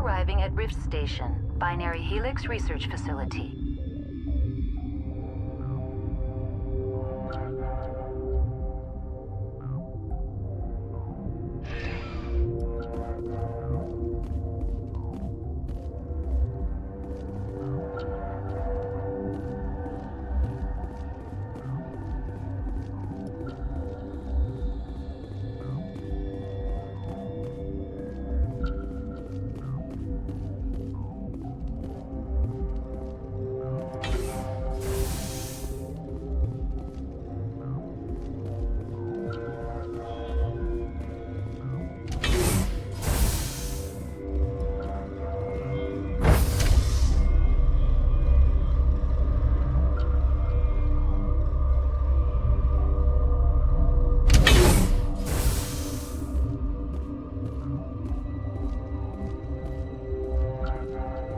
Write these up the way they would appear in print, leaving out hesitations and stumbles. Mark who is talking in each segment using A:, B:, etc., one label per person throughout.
A: arriving at Rift Station, Binary Helix Research Facility.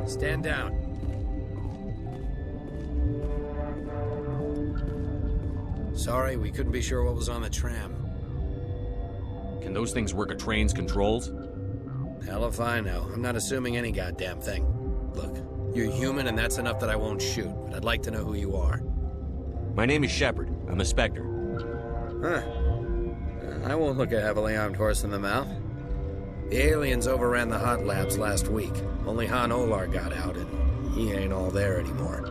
B: Stand down. Sorry, we couldn't be sure what was on the tram.
C: Can those things work a train's controls?
B: Hell if I know. I'm not assuming any goddamn thing. Look, you're human and that's enough that I won't shoot, but I'd like to know who you are.
C: My name is Shepard. I'm a Spectre.
B: Huh. I won't look a heavily armed horse in the mouth. The aliens overran the hot labs last week. Only Han Olar got out, and he ain't all there anymore.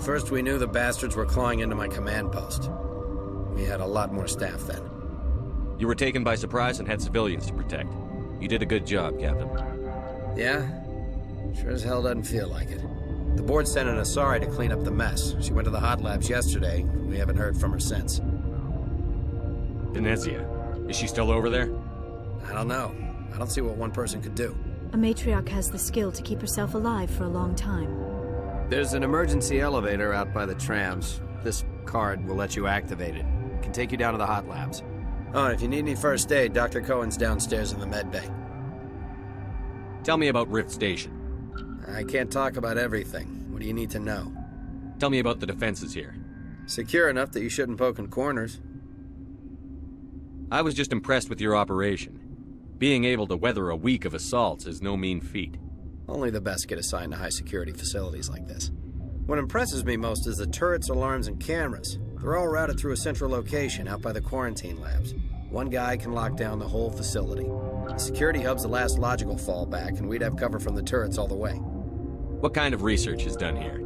B: First we knew the bastards were clawing into my command post. We had a lot more staff then.
C: You were taken by surprise and had civilians to protect. You did a good job, Captain.
B: Yeah? Sure as hell doesn't feel like it. The board sent an Asari to clean up the mess. She went to the hot labs yesterday. We haven't heard from her since.
C: Venezia. Is she still over there?
B: I don't know. I don't see what one person could do.
D: A matriarch has the skill to keep herself alive for a long time.
B: There's an emergency elevator out by the trams. This card will let you activate it. It can take you down to the hot labs. Oh, and if you need any first aid, Dr. Cohen's downstairs in the med bay.
C: Tell me about Rift Station.
B: I can't talk about everything. What do you need to know?
C: Tell me about the defenses here.
B: Secure enough that you shouldn't poke in corners.
C: I was just impressed with your operation. Being able to weather a week of assaults is no mean feat.
B: Only the best get assigned to high-security facilities like this. What impresses me most is the turrets, alarms, and cameras. They're all routed through a central location out by the quarantine labs. One guy can lock down the whole facility. The security hub's the last logical fallback, and we'd have cover from the turrets all the way.
C: What kind of research is done here?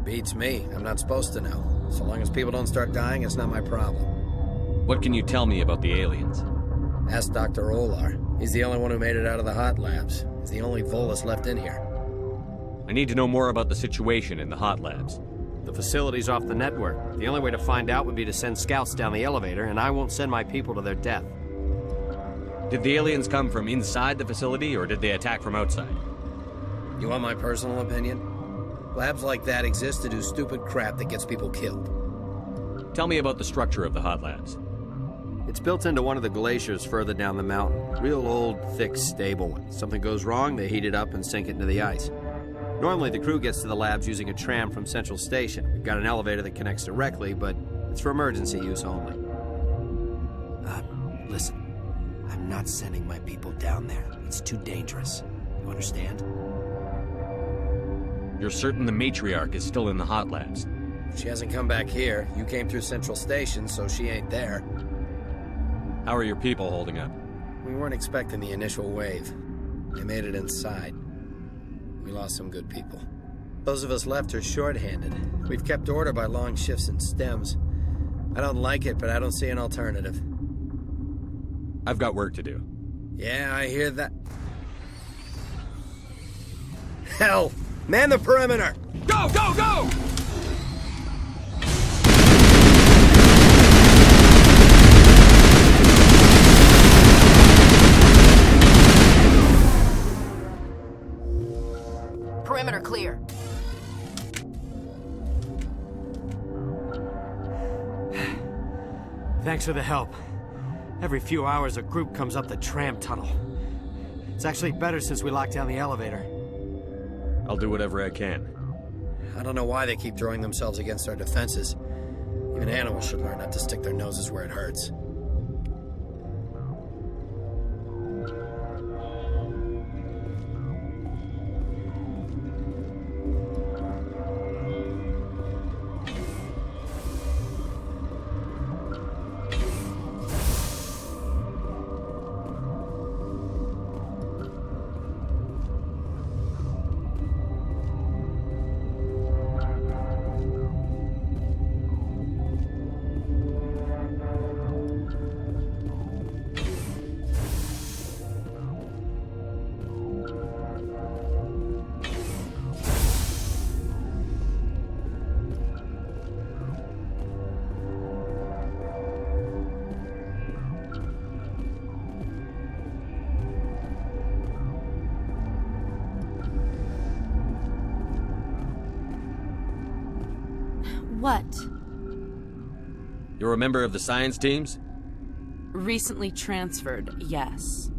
B: Beats me. I'm not supposed to know. So long as people don't start dying, it's not my problem.
C: What can you tell me about the aliens?
B: Ask Dr. Olar. He's the only one who made it out of the hot labs. He's the only Volus left in here.
C: I need to know more about the situation in the hot labs.
E: The facility's off the network. The only way to find out would be to send scouts down the elevator, and I won't send my people to their death.
C: Did the aliens come from inside the facility, or did they attack from outside?
B: You want my personal opinion? Labs like that exist to do stupid crap that gets people killed.
C: Tell me about the structure of the hot labs.
E: It's built into one of the glaciers further down the mountain. Real old, thick, stable. When something goes wrong, they heat it up and sink it into the ice. Normally, the crew gets to the labs using a tram from Central Station. We've got an elevator that connects directly, but it's for emergency use only.
B: Listen. I'm not sending my people down there. It's too dangerous. You understand?
C: You're certain the matriarch is still in the hot labs?
B: She hasn't come back here. You came through Central Station, so she ain't there.
C: How are your people holding up?
B: We weren't expecting the initial wave. They made it inside. We lost some good people. Those of us left are short-handed. We've kept order by long shifts and stems. I don't like it, but I don't see an alternative.
C: I've got work to do.
B: Yeah, I hear that. Hell! Man the perimeter!
C: Go, go, go!
A: Perimeter clear.
E: Thanks for the help. Every few hours, a group comes up the tram tunnel. It's actually better since we locked down the elevator.
C: I'll do whatever I can.
B: I don't know why they keep throwing themselves against our defenses. Even animals should learn not to stick their noses where it hurts.
F: What?
C: You're a member of the science teams?
F: Recently transferred, yes.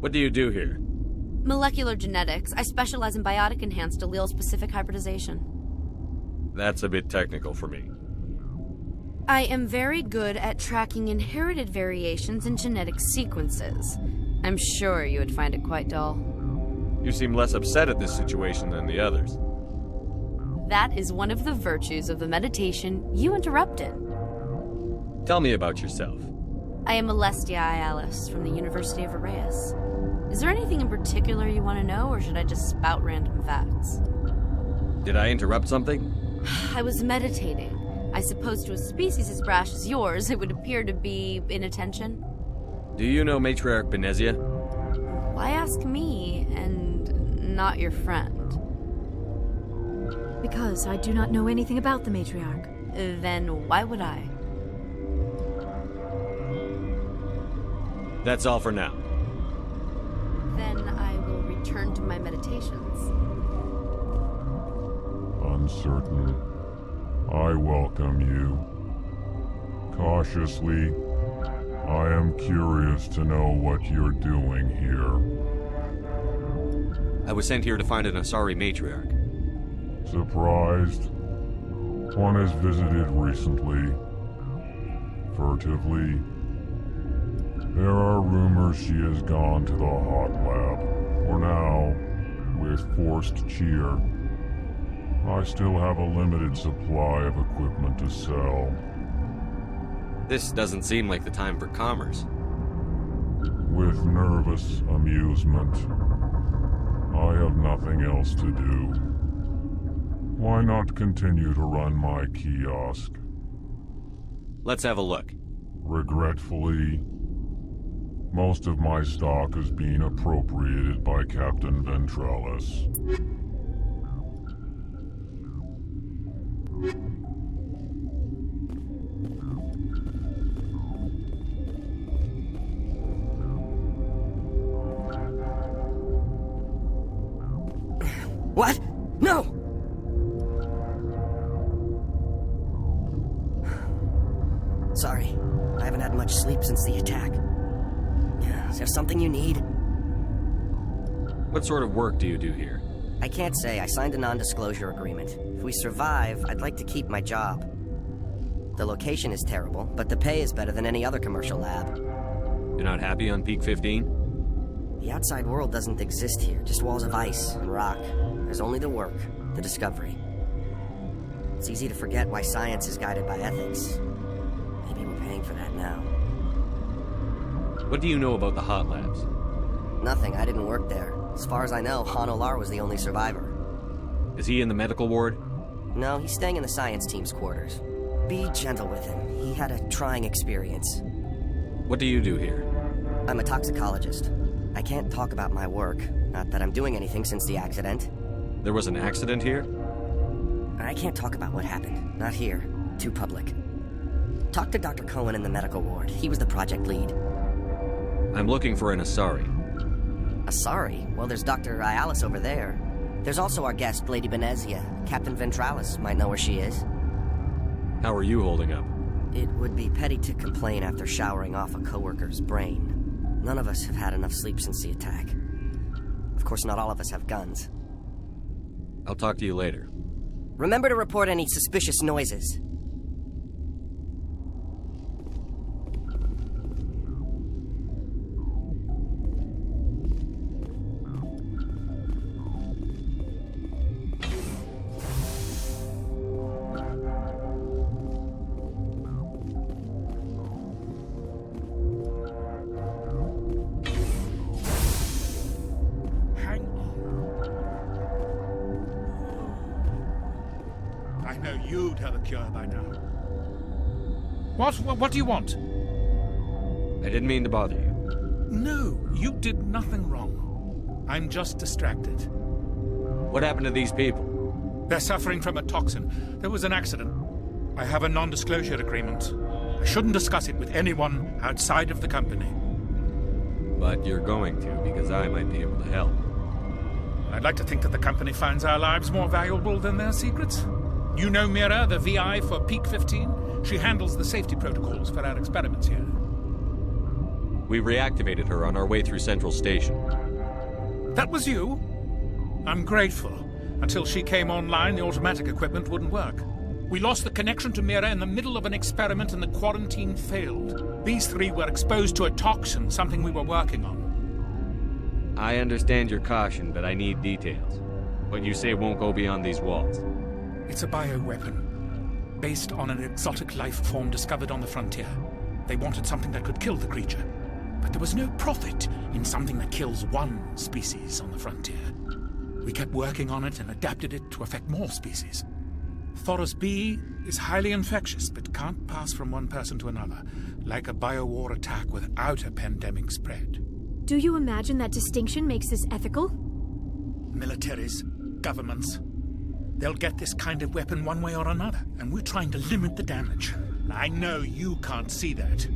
C: What do you do here?
F: Molecular genetics. I specialize in biotic-enhanced allele-specific hybridization.
C: That's a bit technical for me.
F: I am very good at tracking inherited variations in genetic sequences. I'm sure you would find it quite dull.
C: You seem less upset at this situation than the others.
F: That is one of the virtues of the meditation you interrupted.
C: Tell me about yourself.
F: I am Alestia Ialis from the University of Arrayas. Is there anything in particular you want to know, or should I just spout random facts?
C: Did I interrupt something?
F: I was meditating. I suppose to a species as brash as yours, it would appear to be inattention.
C: Do you know Matriarch Benezia?
F: Why ask me, and not your friend?
D: Because I do not know anything about the matriarch.
F: Then why would I?
C: That's all for now.
F: Then I will return to my meditations.
G: Uncertain. I welcome you. Cautiously, I am curious to know what you're doing here.
C: I was sent here to find an Asari matriarch.
G: Surprised? One has visited recently. Furtively. There are rumors she has gone to the hot lab. For now, with forced cheer, I still have a limited supply of equipment to sell.
C: This doesn't seem like the time for commerce.
G: With nervous amusement. I have nothing else to do. Why not continue to run my kiosk?
C: Let's have a look.
G: Regretfully, most of my stock is being appropriated by Captain Ventralis.
H: What? No! Sorry, I haven't had much sleep since the attack. Is there something you need?
C: What sort of work do you do here?
H: I can't say. I signed a non-disclosure agreement. If we survive, I'd like to keep my job. The location is terrible, but the pay is better than any other commercial lab.
C: You're not happy on Peak 15?
H: The outside world doesn't exist here, just walls of ice and rock. There's only the work, the discovery. It's easy to forget why science is guided by ethics. Maybe we're paying for that now.
C: What do you know about the hot labs?
H: Nothing. I didn't work there. As far as I know, Han Olar was the only survivor.
C: Is he in the medical ward?
H: No, he's staying in the science team's quarters. Be gentle with him. He had a trying experience.
C: What do you do here?
H: I'm a toxicologist. I can't talk about my work. Not that I'm doing anything since the accident.
C: There was an accident here?
H: I can't talk about what happened. Not here. Too public. Talk to Dr. Cohen in the medical ward. He was the project lead.
C: I'm looking for an Asari.
H: Asari? Well, there's Dr. Ialis over there. There's also our guest, Lady Benezia. Captain Ventralis might know where she is.
C: How are you holding up?
H: It would be petty to complain after showering off a coworker's brain. None of us have had enough sleep since the attack. Of course, not all of us have guns.
C: I'll talk to you later.
H: Remember to report any suspicious noises.
I: By now. What do you want?
C: I didn't mean to bother you.
I: No, you did nothing wrong. I'm just distracted.
C: What happened to these people?
I: They're suffering from a toxin. There was an accident. I have a non-disclosure agreement. I shouldn't discuss it with anyone outside of the company.
C: But you're going to, because I might be able to help.
I: I'd like to think that the company finds our lives more valuable than their secrets. You know Mira, the VI for Peak 15? She handles the safety protocols for our experiments here.
C: We reactivated her on our way through Central Station.
I: That was you? I'm grateful. Until she came online, the automatic equipment wouldn't work. We lost the connection to Mira in the middle of an experiment and the quarantine failed. These three were exposed to a toxin, something we were working on.
C: I understand your caution, but I need details. What you say won't go beyond these walls.
I: It's a bioweapon, based on an exotic life form discovered on the frontier. They wanted something that could kill the creature. But there was no profit in something that kills one species on the frontier. We kept working on it and adapted it to affect more species. Thoros B is highly infectious, but can't pass from one person to another, like a biowar attack without a pandemic spread.
D: Do you imagine that distinction makes this ethical?
I: Militaries, governments, they'll get this kind of weapon one way or another, and we're trying to limit the damage. I know you can't see that.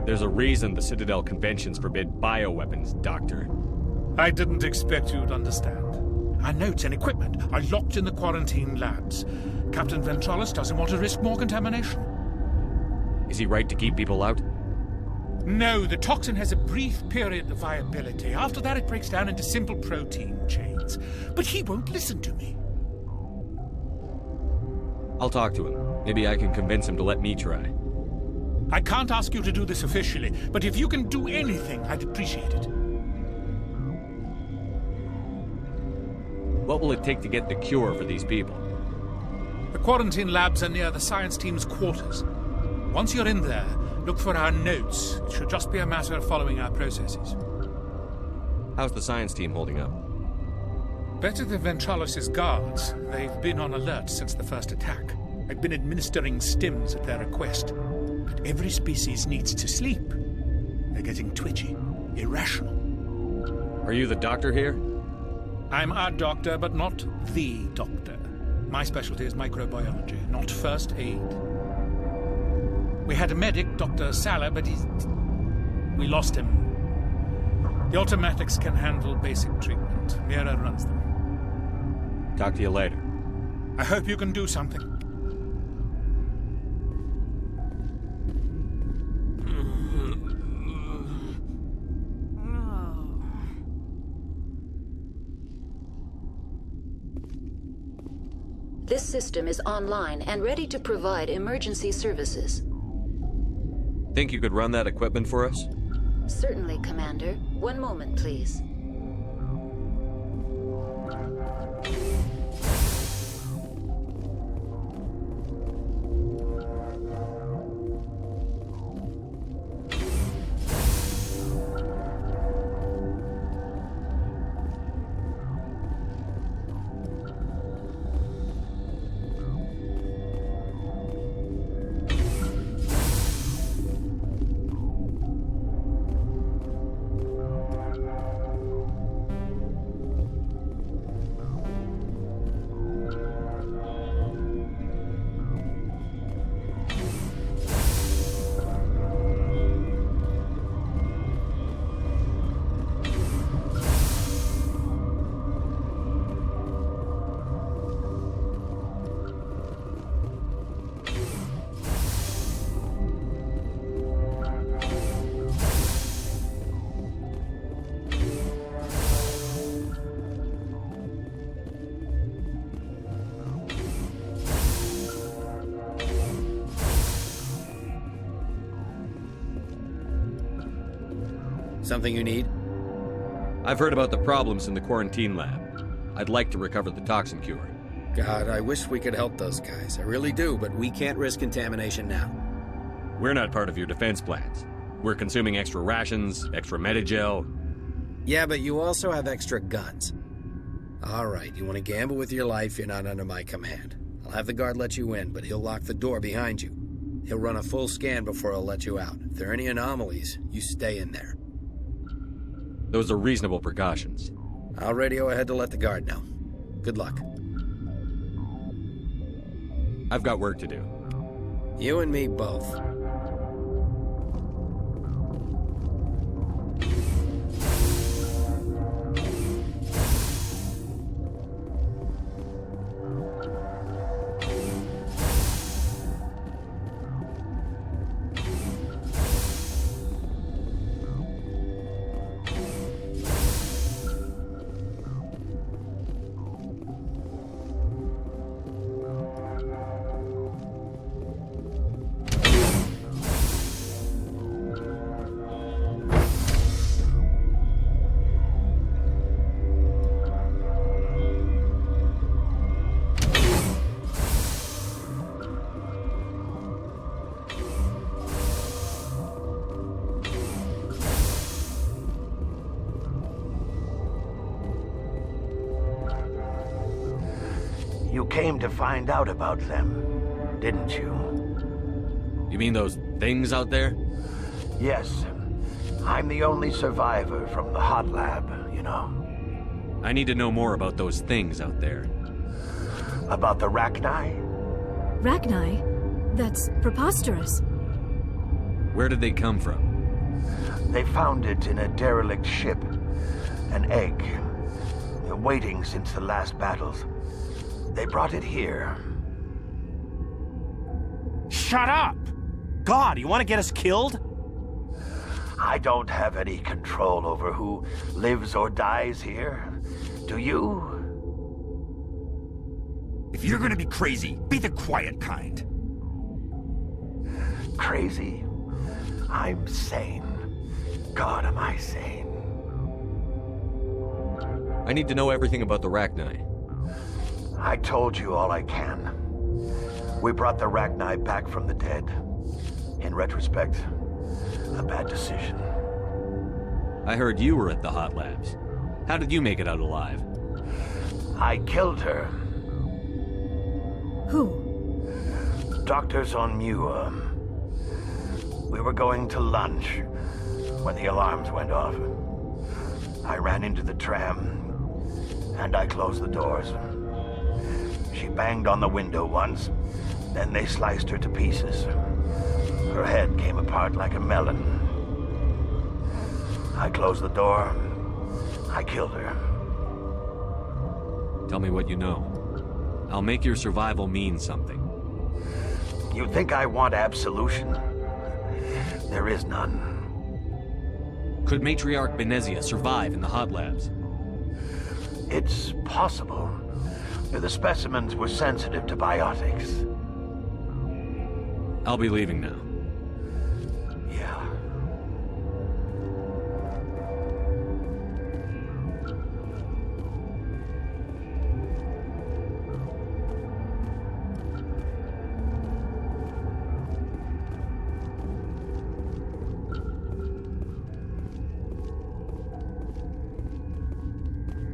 C: There's a reason the Citadel conventions forbid bioweapons, Doctor.
I: I didn't expect you'd understand. Our notes and equipment are locked in the quarantine labs. Captain Ventralis doesn't want to risk more contamination.
C: Is he right to keep people out?
I: No, the toxin has a brief period of viability. After that, it breaks down into simple protein chains. But he won't listen to me.
C: I'll talk to him. Maybe I can convince him to let me try.
I: I can't ask you to do this officially, but if you can do anything, I'd appreciate it.
C: What will it take to get the cure for these people?
I: The quarantine labs are near the science team's quarters. Once you're in there, look for our notes. It should just be a matter of following our processes.
C: How's the science team holding up?
I: Better than Ventralis' guards. They've been on alert since the first attack. I've been administering stims at their request. But every species needs to sleep. They're getting twitchy, irrational.
C: Are you the doctor here?
I: I'm a doctor, but not the doctor. My specialty is microbiology, not first aid. We had a medic, Dr. Salah, but we lost him. The automatics can handle basic treatment. Mira runs them.
C: Talk to you later.
I: I hope you can do something.
A: This system is online and ready to provide emergency services.
C: Think you could run that equipment for us?
A: Certainly, Commander. One moment, please.
B: Something you need?
C: I've heard about the problems in the quarantine lab. I'd like to recover the toxin cure.
B: God, I wish we could help those guys. I really do, but we can't risk contamination now.
C: We're not part of your defense plans. We're consuming extra rations, extra Medigel.
B: Yeah, but you also have extra guns. All right, you want to gamble with your life, you're not under my command. I'll have the guard let you in, but he'll lock the door behind you. He'll run a full scan before he'll let you out. If there are any anomalies, you stay in there.
C: Those are reasonable precautions.
B: I'll radio ahead to let the guard know. Good luck.
C: I've got work to do.
B: You and me both.
J: came to find out about them, didn't you?
C: You mean those things out there?
J: Yes. I'm the only survivor from the hot lab, you know.
C: I need to know more about those things out there.
J: About the Rachni?
D: Rachni? That's preposterous.
C: Where did they come from?
J: They found it in a derelict ship. An egg. Waiting since the last battles. They brought it here.
K: Shut up! God, you want to get us killed?
J: I don't have any control over who lives or dies here. Do you?
K: If you're gonna be crazy, be the quiet kind.
J: Crazy? I'm sane. God, am I sane.
C: I need to know everything about the Rachni.
J: I told you all I can. We brought the Rachni back from the dead. In retrospect, a bad decision.
C: I heard you were at the hot labs. How did you make it out alive?
J: I killed her.
D: Who?
J: Doctors on Muir. We were going to lunch when the alarms went off. I ran into the tram, and I closed the doors. She banged on the window once, then they sliced her to pieces. Her head came apart like a melon. I closed the door. I killed her.
C: Tell me what you know. I'll make your survival mean something.
J: You think I want absolution? There is none.
C: Could Matriarch Benezia survive in the hot labs?
J: It's possible. The specimens were sensitive to biotics.
C: I'll be leaving now.
J: Yeah.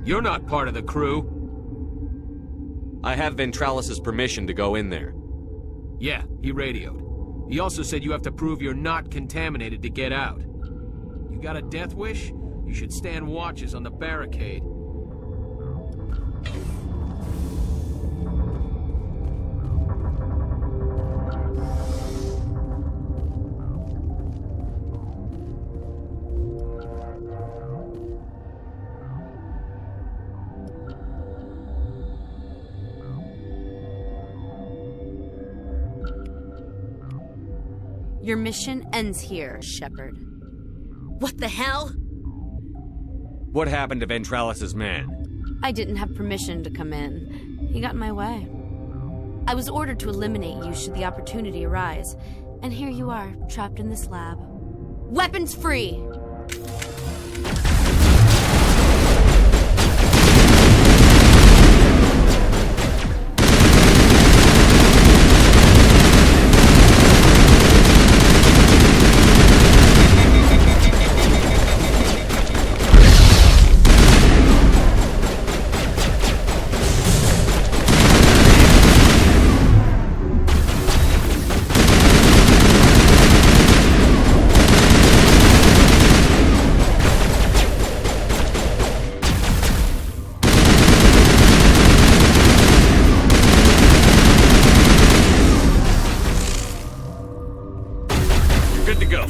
L: You're not part of the crew.
C: I have Ventralis's permission to go in there.
L: Yeah, he radioed. He also said you have to prove you're not contaminated to get out. You got a death wish? You should stand watches on the barricade.
F: Your mission ends here, Shepard. What the hell?
C: What happened to Ventralis's man?
F: I didn't have permission to come in. He got in my way. I was ordered to eliminate you should the opportunity arise. And here you are, trapped in this lab. Weapons free!
C: Good to go.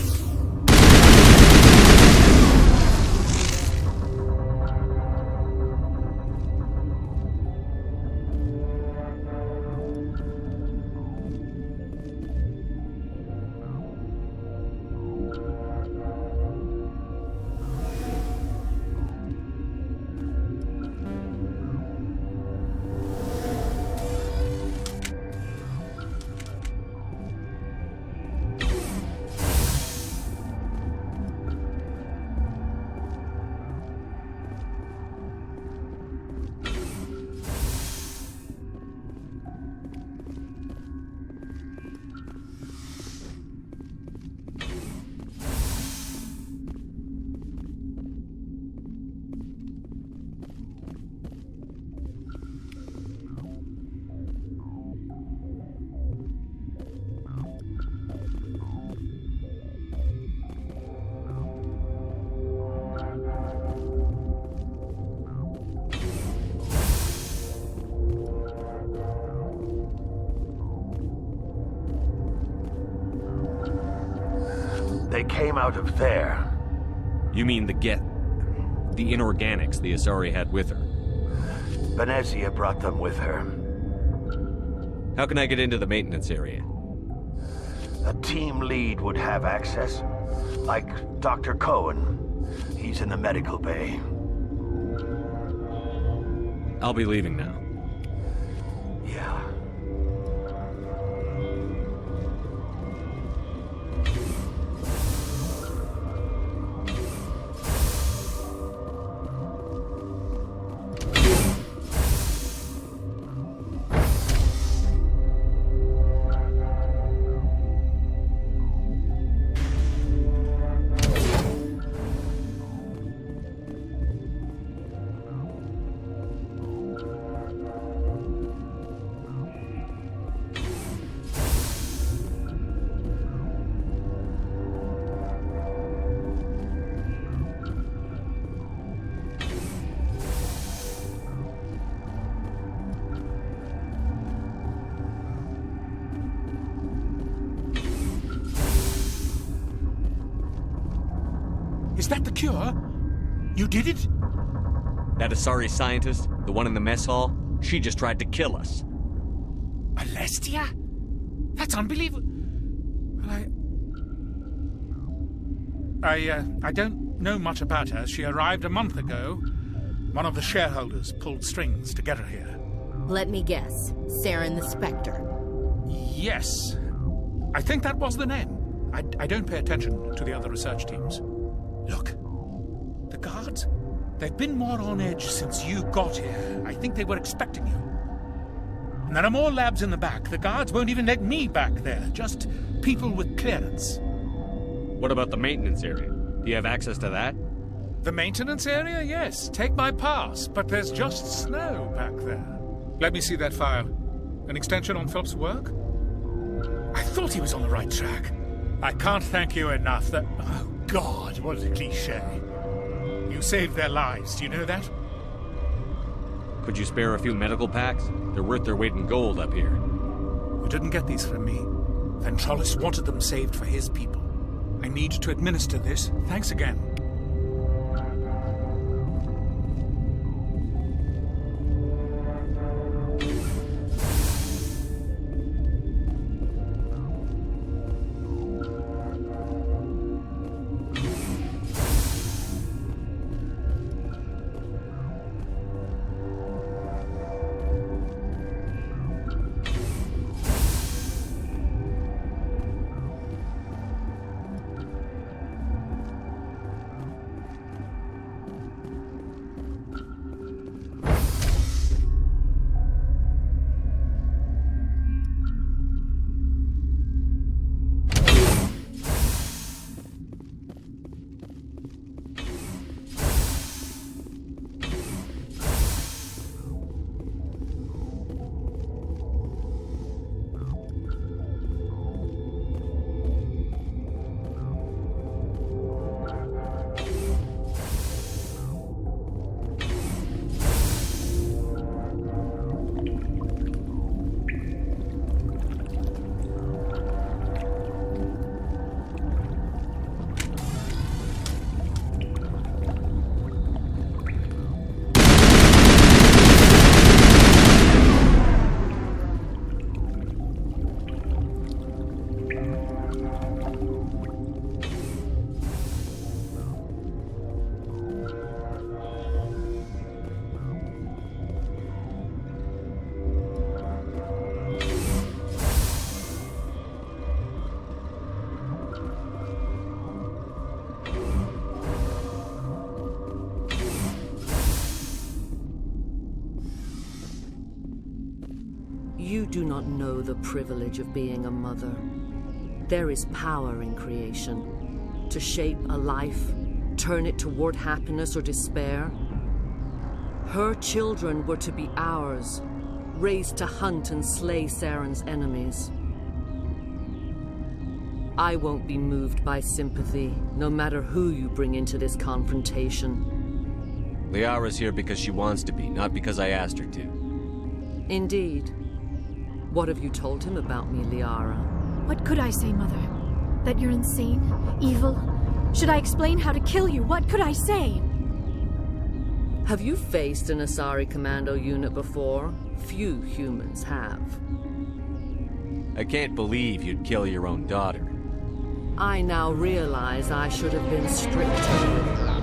J: They came out of there.
C: You mean the inorganics the Asari had with her?
J: Venezia brought them with her.
C: How can I get into the maintenance area?
J: A team lead would have access, like Dr. Cohen. He's in the medical bay.
C: I'll be leaving now.
J: Yeah.
I: Is that the cure? You did it?
C: That Asari scientist, the one in the mess hall, she just tried to kill us.
I: Alestia? That's unbelievable. Well, I don't know much about her. She arrived a month ago. One of the shareholders pulled strings to get her here.
M: Let me guess. Saren the Spectre.
I: Yes. I think that was the name. I don't pay attention to the other research teams. Look, the guards, they've been more on edge since you got here. I think they were expecting you. And there are more labs in the back. The guards won't even let me back there, just people with clearance.
C: What about the maintenance area? Do you have access to that?
I: The maintenance area? Yes. Take my pass, but there's just snow back there. Let me see that file. An extension on Philip's work? I thought he was on the right track. I can't thank you enough that... Oh, God, what a cliché. You saved their lives, do you know that?
C: Could you spare a few medical packs? They're worth their weight in gold up here.
I: You didn't get these from me. Ventralis wanted them saved for his people. I need to administer this. Thanks again.
N: You do not know the privilege of being a mother. There is power in creation. To shape a life, turn it toward happiness or despair. Her children were to be ours, raised to hunt and slay Saren's enemies. I won't be moved by sympathy, no matter who you bring into this confrontation.
C: Liara's here because she wants to be, not because I asked her to.
N: Indeed. What have you told him about me, Liara?
D: What could I say, Mother? That you're insane? Evil? Should I explain how to kill you? What could I say?
N: Have you faced an Asari commando unit before? Few humans have.
C: I can't believe you'd kill your own daughter.
N: I now realize I should have been stricter with her.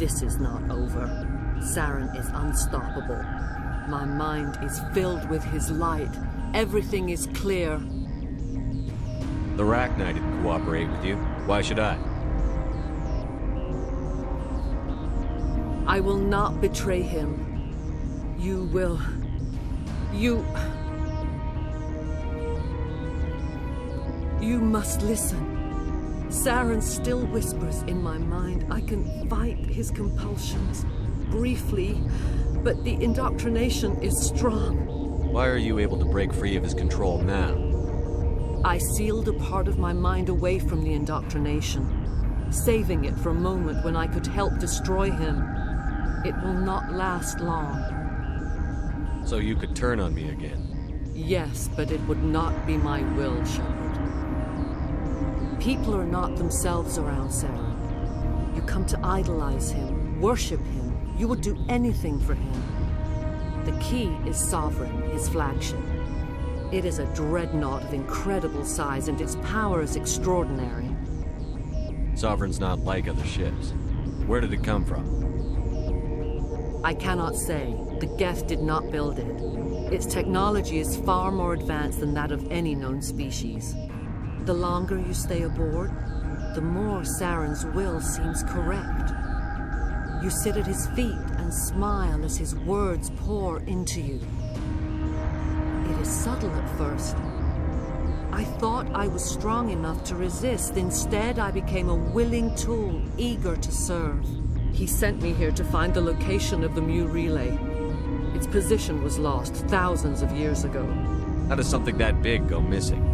N: This is not over. Saren is unstoppable. My mind is filled with his light. Everything is clear.
C: The Rachni didn't cooperate with you. Why should I?
N: I will not betray him. You will. You must listen. Saren still whispers in my mind. I can fight his compulsions. Briefly, but the indoctrination is strong.
C: Why are you able to break free of his control now?
N: I sealed a part of my mind away from the indoctrination, saving it for a moment when I could help destroy him. It will not last long.
C: So you could turn on me again?
N: Yes, but it would not be my will, Shepard. People are not themselves around Saren. You come to idolize him, worship him. You would do anything for him. The key is Sovereign, his flagship. It is a dreadnought of incredible size, and its power is extraordinary.
C: Sovereign's not like other ships. Where did it come from?
N: I cannot say. The Geth did not build it. Its technology is far more advanced than that of any known species. The longer you stay aboard, the more Saren's will seems correct. You sit at his feet and smile as his words pour into you. It is subtle at first. I thought I was strong enough to resist. Instead, I became a willing tool, eager to serve. He sent me here to find the location of the Mu relay. Its position was lost thousands of years ago.
C: How does something that big go missing?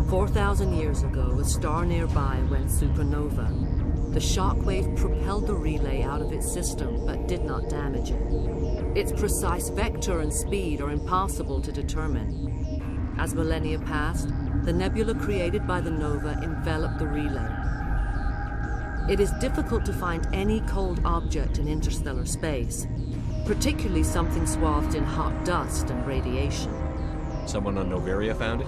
N: 4,000 years ago, a star nearby went supernova. The shockwave propelled the relay out of its system, but did not damage it. Its precise vector and speed are impossible to determine. As millennia passed, the nebula created by the nova enveloped the relay. It is difficult to find any cold object in interstellar space, particularly something swathed in hot dust and radiation.
C: Someone on Noveria found it?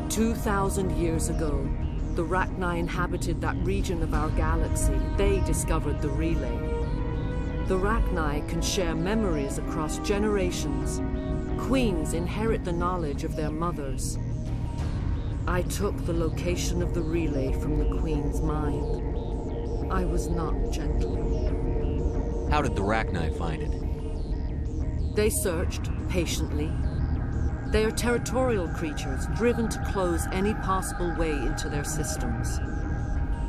N: 2,000 years ago, the Rachni inhabited that region of our galaxy. They discovered the relay. The Rachni can share memories across generations. Queens inherit the knowledge of their mothers. I took the location of the relay from the Queen's mind. I was not gentle.
C: How did the Rachni find it?
N: They searched patiently. They are territorial creatures, driven to close any possible way into their systems.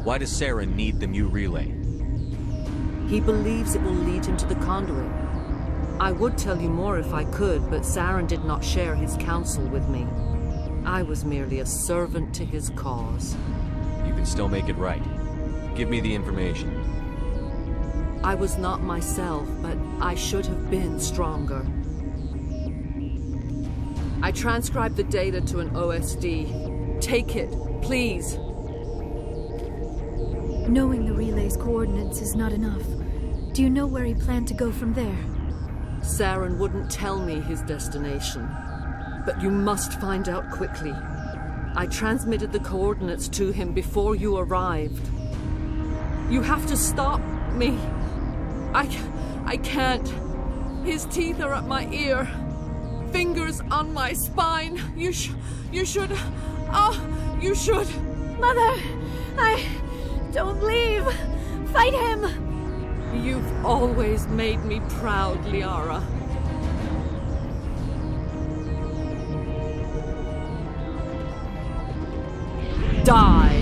C: Why does Saren need the Mu relay?
N: He believes it will lead him to the conduit. I would tell you more if I could, but Saren did not share his counsel with me. I was merely a servant to his cause.
C: You can still make it right. Give me the information.
N: I was not myself, but I should have been stronger. I transcribed the data to an OSD. Take it, please.
D: Knowing the relay's coordinates is not enough. Do you know where he planned to go from there?
N: Saren wouldn't tell me his destination. But you must find out quickly. I transmitted the coordinates to him before you arrived. You have to stop me. I can't. His teeth are at my ear. Fingers on my spine. You should. You should.
D: Mother, don't leave. Fight him.
N: You've always made me proud, Liara. Die.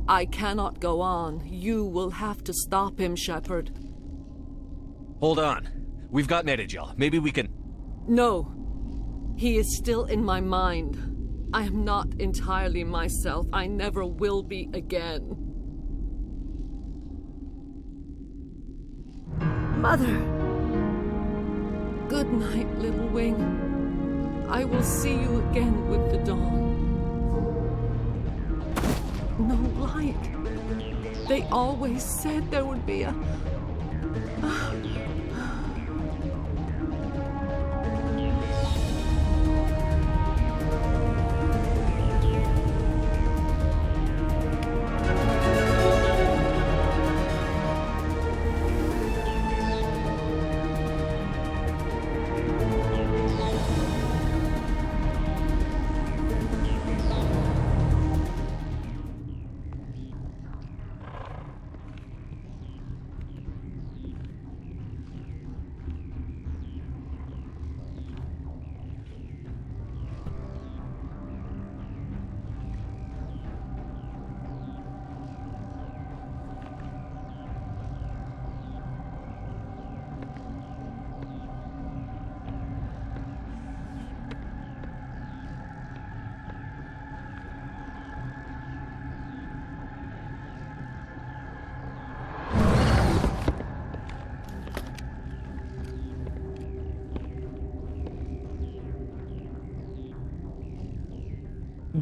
N: I cannot go on. You will have to stop him, Shepard.
C: Hold on. We've got Netagel. Maybe we can...
N: No. He is still in my mind. I am not entirely myself. I never will be again.
D: Mother.
N: Good night, little wing. I will see you again with the dawn. No light. They always said there would be a...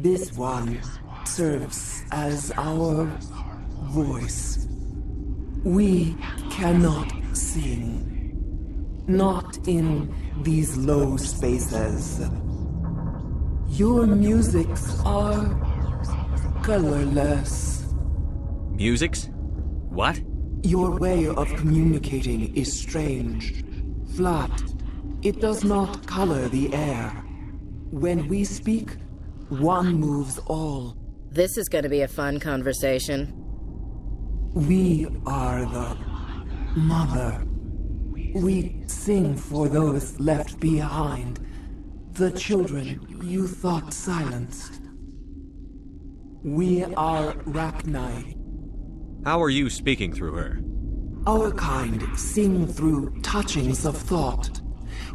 O: This one serves as our voice. We cannot sing. Not in these low spaces. Your musics are colorless.
C: Musics? What?
O: Your way of communicating is strange. Flat. It does not color the air. When we speak, one moves all.
M: This is going to be a fun conversation.
O: We are the mother. We sing for those left behind. The children you thought silenced. We are Rachni.
C: How are you speaking through her?
O: Our kind sing through touchings of thought.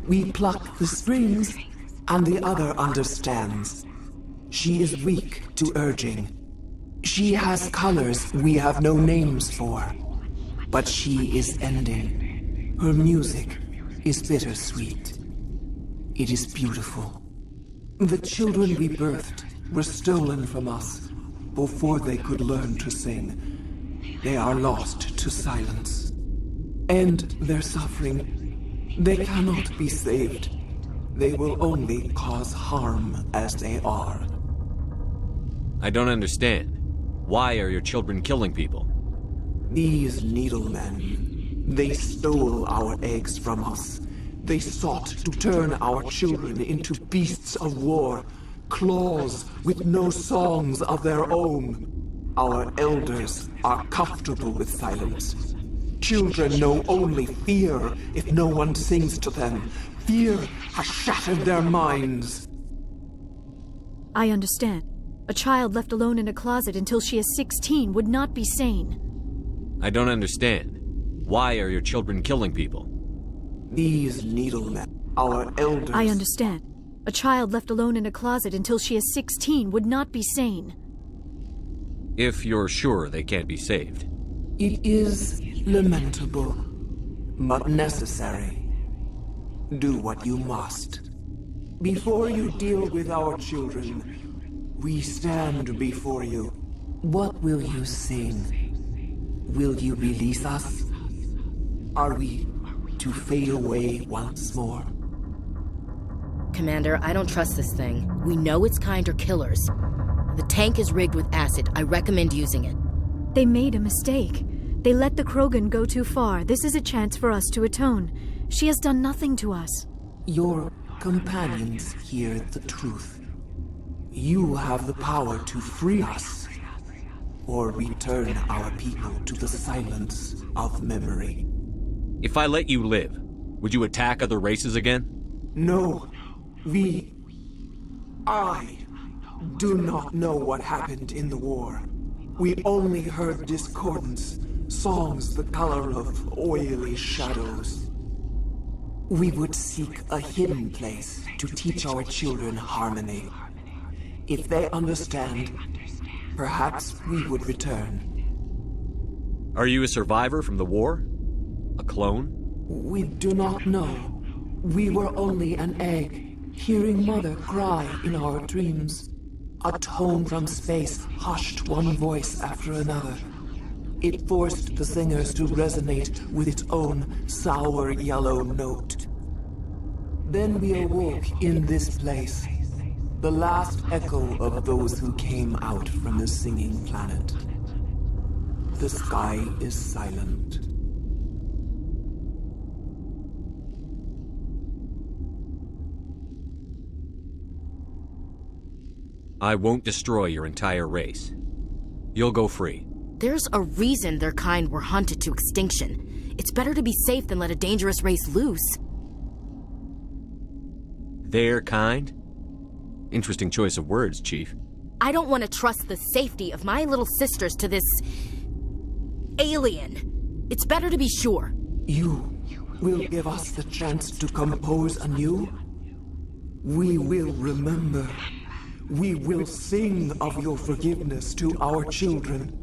O: We pluck the strings, and the other understands. She is weak to urging. She has colors we have no names for. But she is ending. Her music is bittersweet. It is beautiful. The children we birthed were stolen from us before they could learn to sing. They are lost to silence. And their suffering, they cannot be saved. They will only cause harm as they are.
C: I don't understand. Why are your children killing people?
O: These needlemen, they stole our eggs from us. They sought to turn our children into beasts of war, claws with no songs of their own. Our elders are comfortable with silence. Children know only fear if no one sings to them. Fear has shattered their minds.
D: I understand. A child left alone in a closet until she is 16 would not be sane.
C: I don't understand. Why are your children killing people?
O: These needlemen, our elders...
D: I understand. A child left alone in a closet until she is 16 would not be sane.
C: If you're sure they can't be saved.
O: It is lamentable, but necessary. Do what you must. Before you deal with our children, we stand before you. What will you sing? Will you release us? Are we to fade away once more?
M: Commander, I don't trust this thing. We know its kind are killers. The tank is rigged with acid. I recommend using it.
D: They made a mistake. They let the Krogan go too far. This is a chance for us to atone. She has done nothing to us.
O: Your companions hear the truth. You have the power to free us, or return our people to the silence of memory.
C: If I let you live, would you attack other races again?
O: No. I do not know what happened in the war. We only heard discordance, songs the color of oily shadows. We would seek a hidden place to teach our children harmony. If they understand, perhaps we would return.
C: Are you a survivor from the war? A clone?
O: We do not know. We were only an egg, hearing Mother cry in our dreams. A tone from space hushed one voice after another. It forced the singers to resonate with its own sour yellow note. Then we awoke in this place, the last echo of those who came out from the singing planet. The sky is silent.
C: I won't destroy your entire race. You'll go free.
M: There's a reason their kind were hunted to extinction. It's better to be safe than let a dangerous race loose.
C: Their kind? Interesting choice of words, Chief.
M: I don't want to trust the safety of my little sisters to this... alien. It's better to be sure.
O: You will give us the chance to compose anew? We will remember. We will sing of your forgiveness to our children.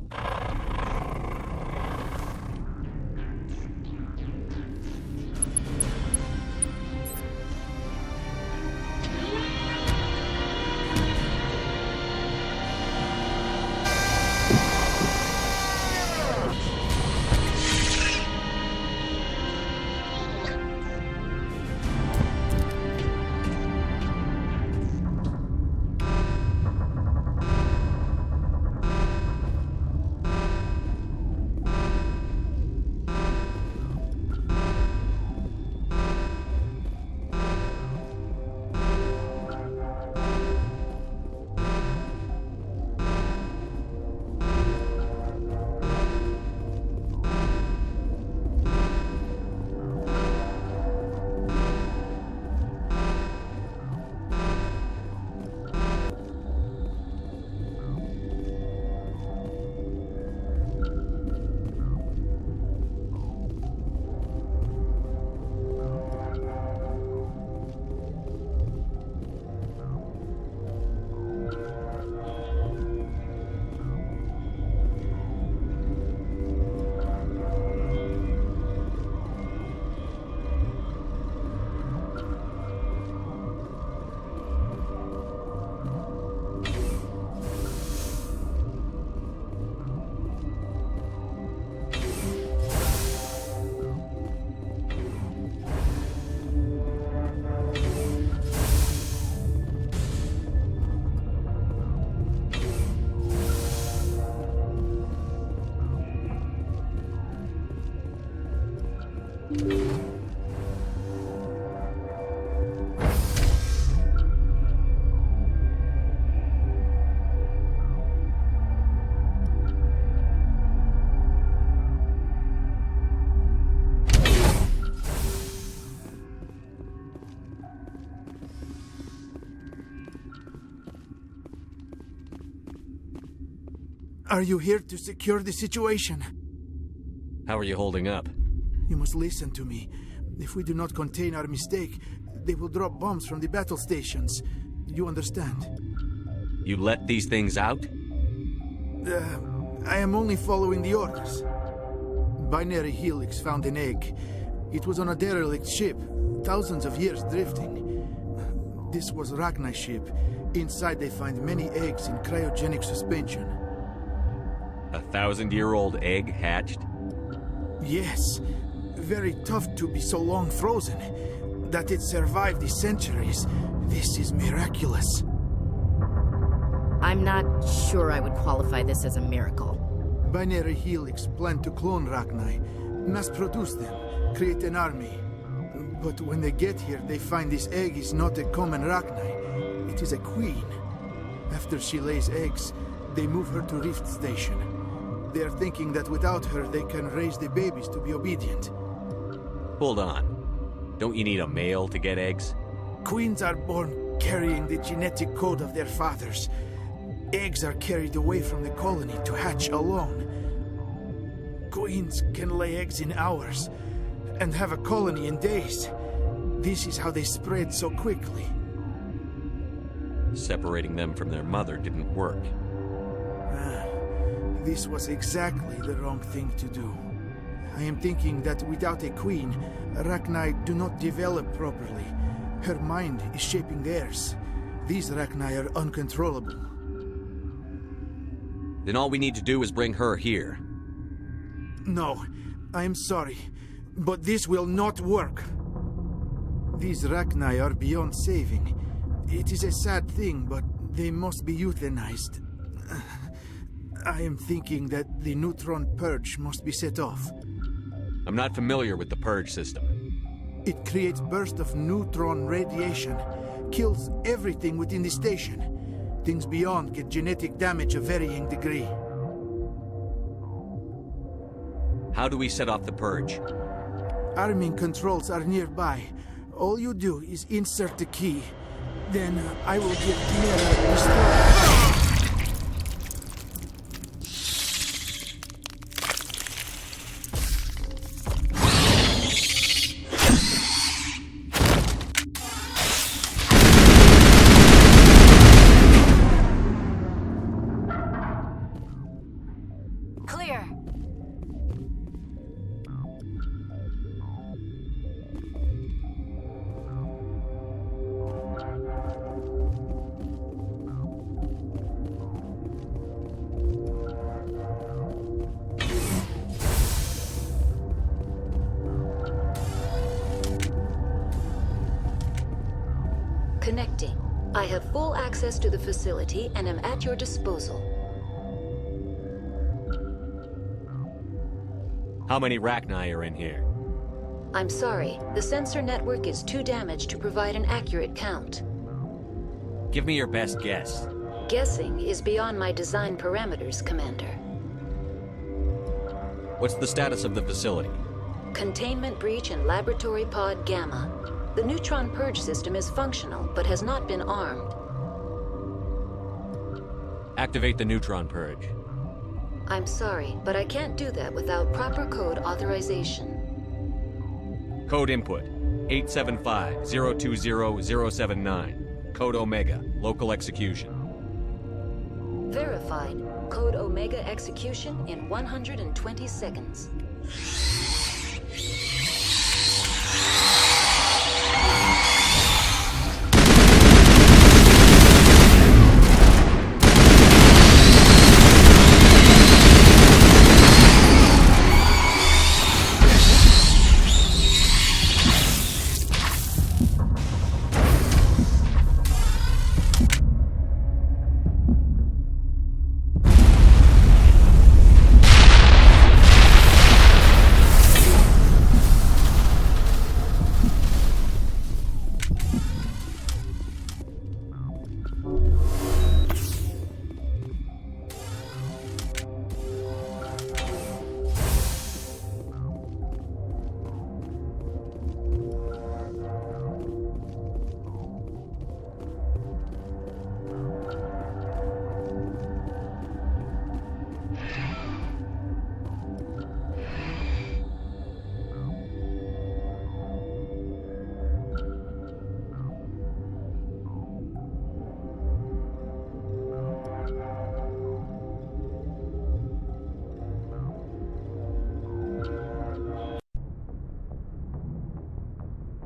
P: Are you here to secure the situation?
C: How are you holding up?
P: You must listen to me. If we do not contain our mistake, they will drop bombs from the battle stations. You understand?
C: You let these things out?
P: I am only following the orders. Binary Helix found an egg. It was on a derelict ship, thousands of years drifting. This was Rachni's ship. Inside they find many eggs in cryogenic suspension.
C: 1,000-year-old egg hatched?
P: Yes. Very tough to be so long frozen. That it survived the centuries. This is miraculous.
M: I'm not sure I would qualify this as a miracle.
P: Binary Helix planned to clone Rachni, mass-produce them, create an army. But when they get here, they find this egg is not a common Rachni. It is a queen. After she lays eggs, they move her to Rift Station. They are thinking that without her, they can raise the babies to be obedient.
C: Hold on. Don't you need a male to get eggs?
P: Queens are born carrying the genetic code of their fathers. Eggs are carried away from the colony to hatch alone. Queens can lay eggs in hours and have a colony in days. This is how they spread so quickly.
C: Separating them from their mother didn't work.
P: This was exactly the wrong thing to do. I am thinking that without a queen, Rachni do not develop properly. Her mind is shaping theirs. These Rachni are uncontrollable.
C: Then all we need to do is bring her here.
P: No, I am sorry, but this will not work. These Rachni are beyond saving. It is a sad thing, but they must be euthanized. I am thinking that the neutron purge must be set off.
C: I'm not familiar with the purge system.
P: It creates bursts of neutron radiation, kills everything within the station. Things beyond get genetic damage of varying degree.
C: How do we set off the purge?
P: Arming controls are nearby. All you do is insert the key. Then I will give Mira restore.
A: Connecting. I have full access to the facility and am at your disposal.
C: How many Rachni are in here?
A: I'm sorry, the sensor network is too damaged to provide an accurate count.
C: Give me your best guess.
A: Guessing is beyond my design parameters, Commander.
C: What's the status of the facility?
A: Containment breach in Laboratory Pod Gamma. The neutron purge system is functional, but has not been armed.
C: Activate the neutron purge.
A: I'm sorry, but I can't do that without proper code authorization.
C: Code input, 875-020-079. Code Omega, local execution.
A: Verified. Code Omega execution in 120 seconds.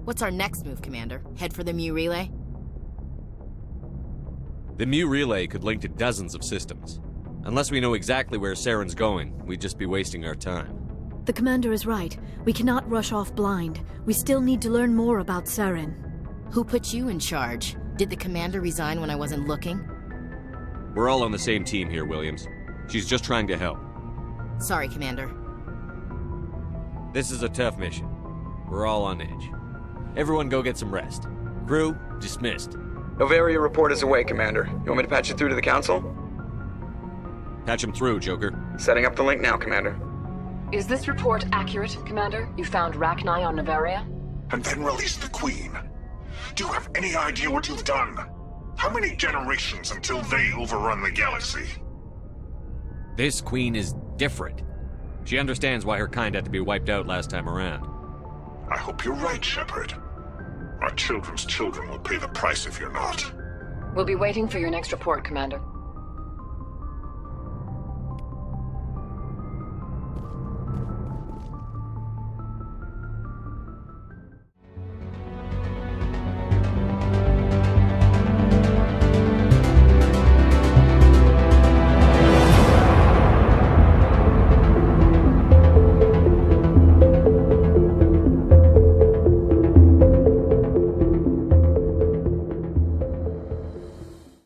M: What's our next move, Commander? Head for the Mu relay?
C: The Mu relay could link to dozens of systems. Unless we know exactly where Saren's going, we'd just be wasting our time.
D: The Commander is right. We cannot rush off blind. We still need to learn more about Saren.
M: Who put you in charge? Did the Commander resign when I wasn't looking?
C: We're all on the same team here, Williams. She's just trying to help.
M: Sorry, Commander.
C: This is a tough mission. We're all on edge. Everyone go get some rest. Crew, dismissed.
Q: Noveria report is away, Commander. You want me to patch it through to the Council?
C: Patch him through, Joker.
Q: Setting up the link now, Commander.
R: Is this report accurate, Commander? You found Rachni on Noveria?
S: And then released the Queen. Do you have any idea what you've done? How many generations until they overrun the galaxy?
C: This Queen is different. She understands why her kind had to be wiped out last time around.
S: I hope you're right, Shepard. Our children's children will pay the price if you're not.
R: We'll be waiting for your next report, Commander.